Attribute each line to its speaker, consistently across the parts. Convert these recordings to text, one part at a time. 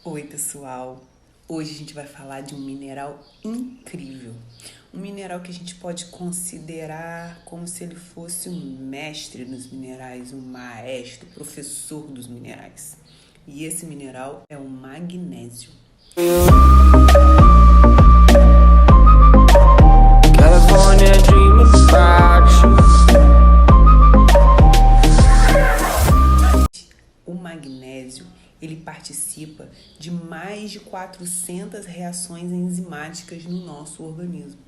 Speaker 1: Oi, pessoal! Hoje a gente vai falar de um mineral incrível. Um mineral que a gente pode considerar como se ele fosse um mestre nos minerais, um maestro, professor dos minerais. E esse mineral é o magnésio. O magnésio, ele participa de mais de 400 reações enzimáticas no nosso organismo.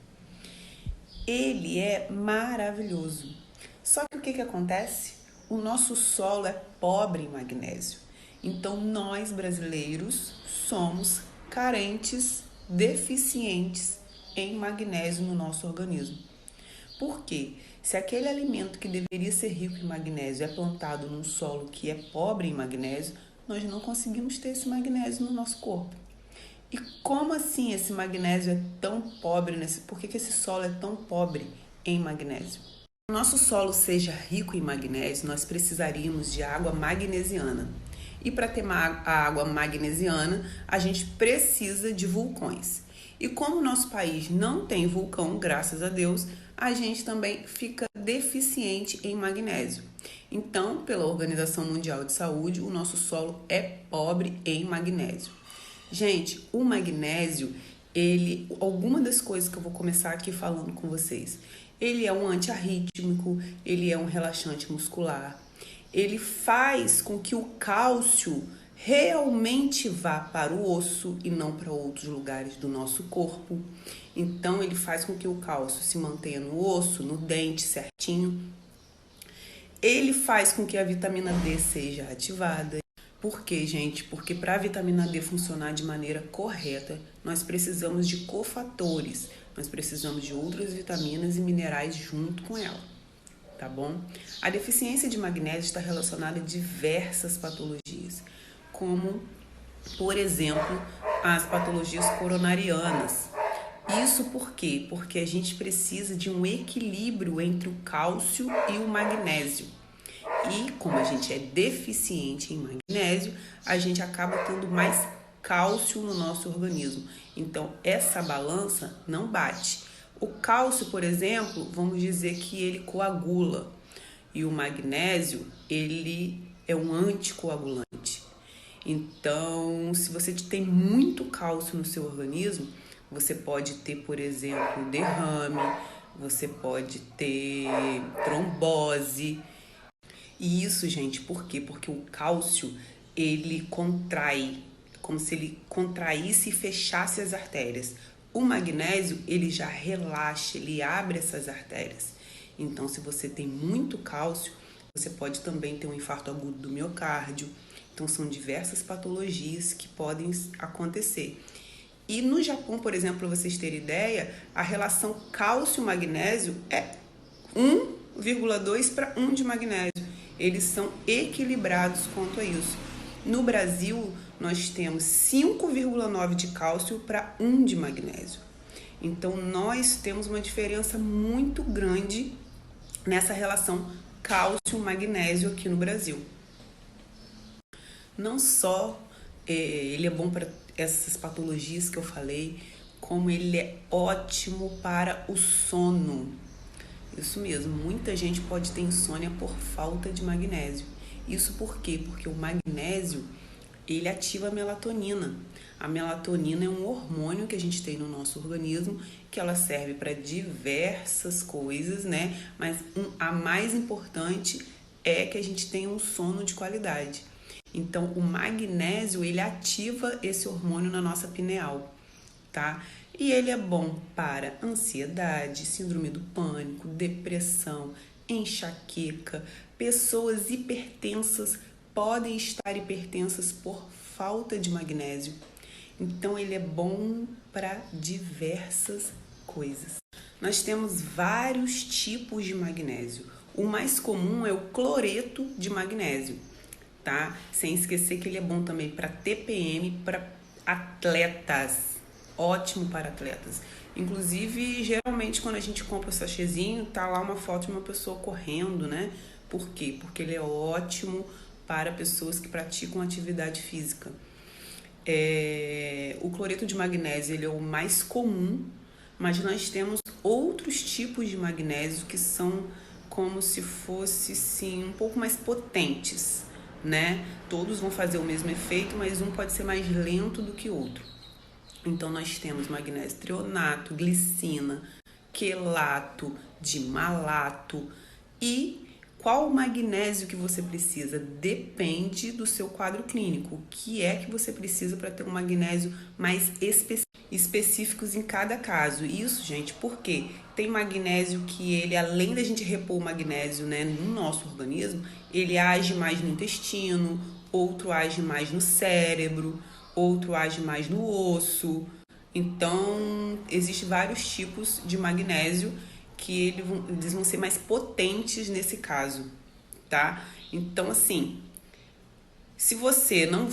Speaker 1: Ele é maravilhoso. Só que o que acontece? O nosso solo é pobre em magnésio. Então, nós brasileiros somos carentes, deficientes em magnésio no nosso organismo. Por quê? Se aquele alimento que deveria ser rico em magnésio é plantado num solo que é pobre em magnésio, nós não conseguimos ter esse magnésio no nosso corpo. E como assim esse magnésio é tão pobre? Por que esse solo é tão pobre em magnésio? Para o nosso solo seja rico em magnésio, nós precisaríamos de água magnesiana. E para ter a água magnesiana, a gente precisa de vulcões. E como o nosso país não tem vulcão, graças a Deus, a gente também fica deficiente em magnésio. Então, pela Organização Mundial de Saúde, o nosso solo é pobre em magnésio. Gente, o magnésio, alguma das coisas que eu vou começar aqui falando com vocês, ele é um antiarrítmico, ele é um relaxante muscular, ele faz com que o cálcio realmente vá para o osso e não para outros lugares do nosso corpo. Então, ele faz com que o cálcio se mantenha no osso, no dente certinho. Ele faz com que a vitamina D seja ativada. Por quê, gente? Porque para a vitamina D funcionar de maneira correta, nós precisamos de cofatores. Nós precisamos de outras vitaminas e minerais junto com ela. Tá bom? A deficiência de magnésio está relacionada a diversas patologias, como, por exemplo, as patologias coronarianas. Isso por quê? Porque a gente precisa de um equilíbrio entre o cálcio e o magnésio. E como a gente é deficiente em magnésio, a gente acaba tendo mais cálcio no nosso organismo. Então, essa balança não bate. O cálcio, por exemplo, vamos dizer que ele coagula. E o magnésio, ele é um anticoagulante. Então, se você tem muito cálcio no seu organismo, você pode ter, por exemplo, derrame, você pode ter trombose. E isso, gente, por quê? Porque o cálcio, ele contrai, como se ele contraísse e fechasse as artérias. O magnésio, ele já relaxa, ele abre essas artérias. Então, se você tem muito cálcio, você pode também ter um infarto agudo do miocárdio. Então, são diversas patologias que podem acontecer. E no Japão, por exemplo, para vocês terem ideia, a relação cálcio-magnésio é 1,2 para 1 de magnésio. Eles são equilibrados quanto a isso. No Brasil, nós temos 5,9 de cálcio para 1 de magnésio. Então, nós temos uma diferença muito grande nessa relação cálcio-magnésio aqui no Brasil. Não só ele é bom para essas patologias que eu falei, como ele é ótimo para o sono. Isso mesmo, muita gente pode ter insônia por falta de magnésio. Isso por quê? Porque o magnésio, ele ativa a melatonina. A melatonina é um hormônio que a gente tem no nosso organismo, que ela serve para diversas coisas, né? Mas a mais importante é que a gente tenha um sono de qualidade. Então, o magnésio, ele ativa esse hormônio na nossa pineal, tá? E ele é bom para ansiedade, síndrome do pânico, depressão, enxaqueca. Pessoas hipertensas podem estar hipertensas por falta de magnésio. Então, ele é bom para diversas coisas. Nós temos vários tipos de magnésio. O mais comum é o cloreto de magnésio, tá? Sem esquecer que ele é bom também para TPM, para atletas. Ótimo para atletas. Inclusive, geralmente, quando a gente compra o sachêzinho, tá lá uma foto de uma pessoa correndo, né? Por quê? Porque ele é ótimo para pessoas que praticam atividade física. O cloreto de magnésio ele é o mais comum, mas nós temos outros tipos de magnésio que são como se fosse, sim, um pouco mais potentes, né? Todos vão fazer o mesmo efeito, mas um pode ser mais lento do que o outro. Então, nós temos magnésio trionato, glicina, quelato, dimalato. E qual magnésio que você precisa? Depende do seu quadro clínico. O que é que você precisa para ter um magnésio mais específicos em cada caso? Isso, gente, porque tem magnésio que ele, além da gente repor o magnésio, né, no nosso organismo, ele age mais no intestino, outro age mais no cérebro, outro age mais no osso. Então, existem vários tipos de magnésio que eles vão ser mais potentes nesse caso, tá? Então, assim, se você não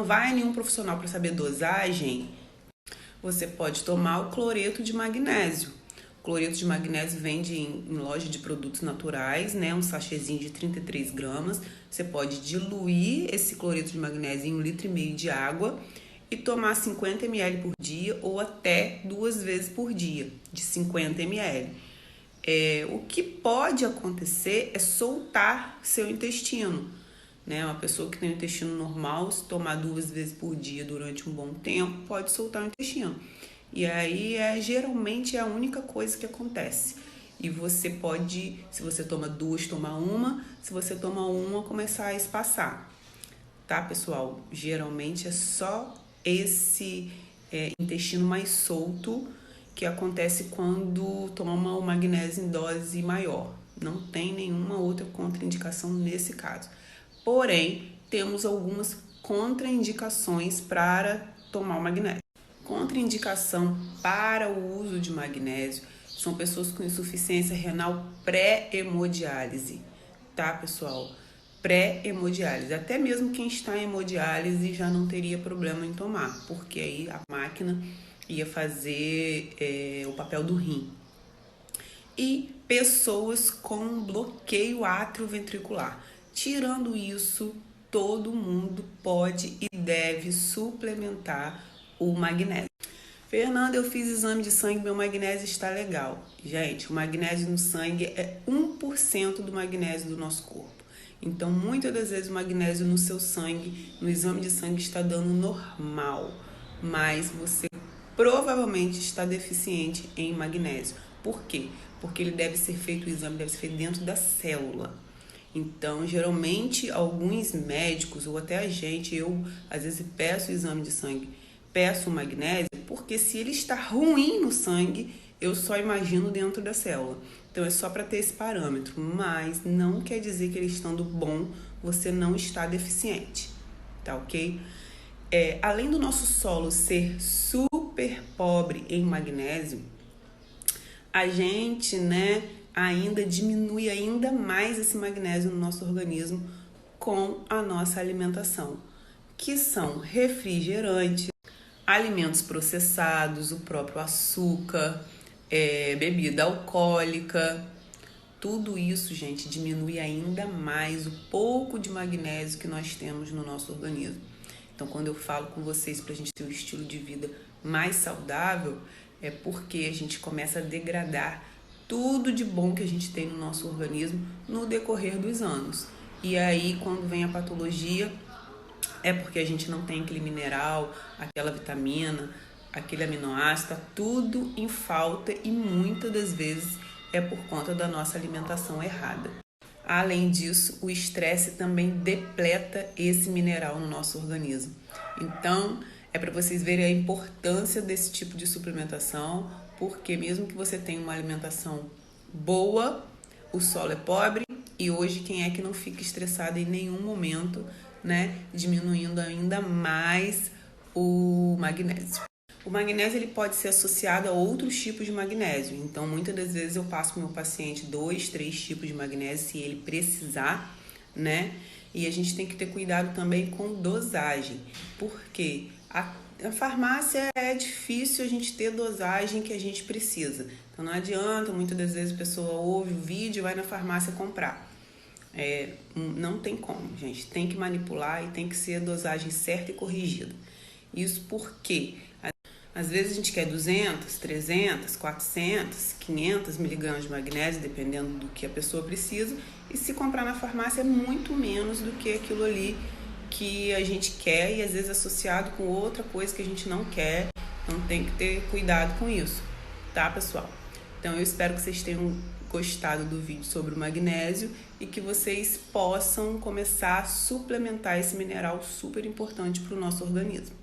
Speaker 1: vai a nenhum profissional para saber dosagem, você pode tomar o cloreto de magnésio. O cloreto de magnésio vende em loja de produtos naturais, né? Um sachêzinho de 33 gramas. Você pode diluir esse cloreto de magnésio em 1,5 litro de água e tomar 50 ml por dia ou até 2 vezes por dia, de 50 ml. O que pode acontecer é soltar seu intestino, né? Uma pessoa que tem um intestino normal, se tomar 2 vezes por dia durante um bom tempo, pode soltar o intestino. E aí, geralmente é a única coisa que acontece. E você pode, se você toma 2, tomar uma. Se você toma uma, começar a espaçar. Tá, pessoal? Geralmente é só esse intestino mais solto que acontece quando toma o magnésio em dose maior. Não tem nenhuma outra contraindicação nesse caso. Porém, temos algumas contraindicações para tomar o magnésio. Contraindicação para o uso de magnésio são pessoas com insuficiência renal pré-hemodiálise, tá, pessoal? Pré-hemodiálise. Até mesmo quem está em hemodiálise já não teria problema em tomar, porque aí a máquina ia fazer o papel do rim. E pessoas com bloqueio atrioventricular. Tirando isso, todo mundo pode e deve suplementar o magnésio. Fernanda, eu fiz exame de sangue, meu magnésio está legal. Gente, o magnésio no sangue é 1% do magnésio do nosso corpo. Então, muitas das vezes o magnésio no seu sangue, no exame de sangue, está dando normal. Mas você provavelmente está deficiente em magnésio. Por quê? Porque ele deve ser feito, o exame deve ser feito dentro da célula. Então, geralmente, alguns médicos ou até a gente, eu às vezes peço o exame de sangue, peço o magnésio, porque se ele está ruim no sangue, eu só imagino dentro da célula. Então, é só para ter esse parâmetro, mas não quer dizer que ele estando bom, você não está deficiente, tá ok? Além do nosso solo ser super pobre em magnésio, a gente, né, ainda diminui ainda mais esse magnésio no nosso organismo com a nossa alimentação, que são refrigerantes, alimentos processados, o próprio açúcar, bebida alcoólica. Tudo isso, gente, diminui ainda mais o pouco de magnésio que nós temos no nosso organismo. Então, quando eu falo com vocês para a gente ter um estilo de vida mais saudável, é porque a gente começa a degradar tudo de bom que a gente tem no nosso organismo no decorrer dos anos. E aí, quando vem a patologia, é porque a gente não tem aquele mineral, aquela vitamina, aquele aminoácido, tá tudo em falta e muitas das vezes é por conta da nossa alimentação errada. Além disso, o estresse também depleta esse mineral no nosso organismo. Então, é para vocês verem a importância desse tipo de suplementação, porque mesmo que você tenha uma alimentação boa, o solo é pobre e hoje quem é que não fica estressado em nenhum momento, né? Diminuindo ainda mais o magnésio. O magnésio ele pode ser associado a outros tipos de magnésio. Então, muitas das vezes eu passo para o meu paciente 2, 3 tipos de magnésio, se ele precisar, né? E a gente tem que ter cuidado também com dosagem, porque a farmácia é difícil a gente ter dosagem que a gente precisa. Então, não adianta, muitas das vezes a pessoa ouve o vídeo e vai na farmácia comprar. Não tem como, gente. Tem que manipular e tem que ser a dosagem certa e corrigida. Isso porque às vezes a gente quer 200, 300, 400, 500 miligramas de magnésio, dependendo do que a pessoa precisa. E se comprar na farmácia é muito menos do que aquilo ali que a gente quer e às vezes associado com outra coisa que a gente não quer. Então tem que ter cuidado com isso, tá, pessoal? Então eu espero que vocês tenham gostado do vídeo sobre o magnésio e que vocês possam começar a suplementar esse mineral super importante para o nosso organismo.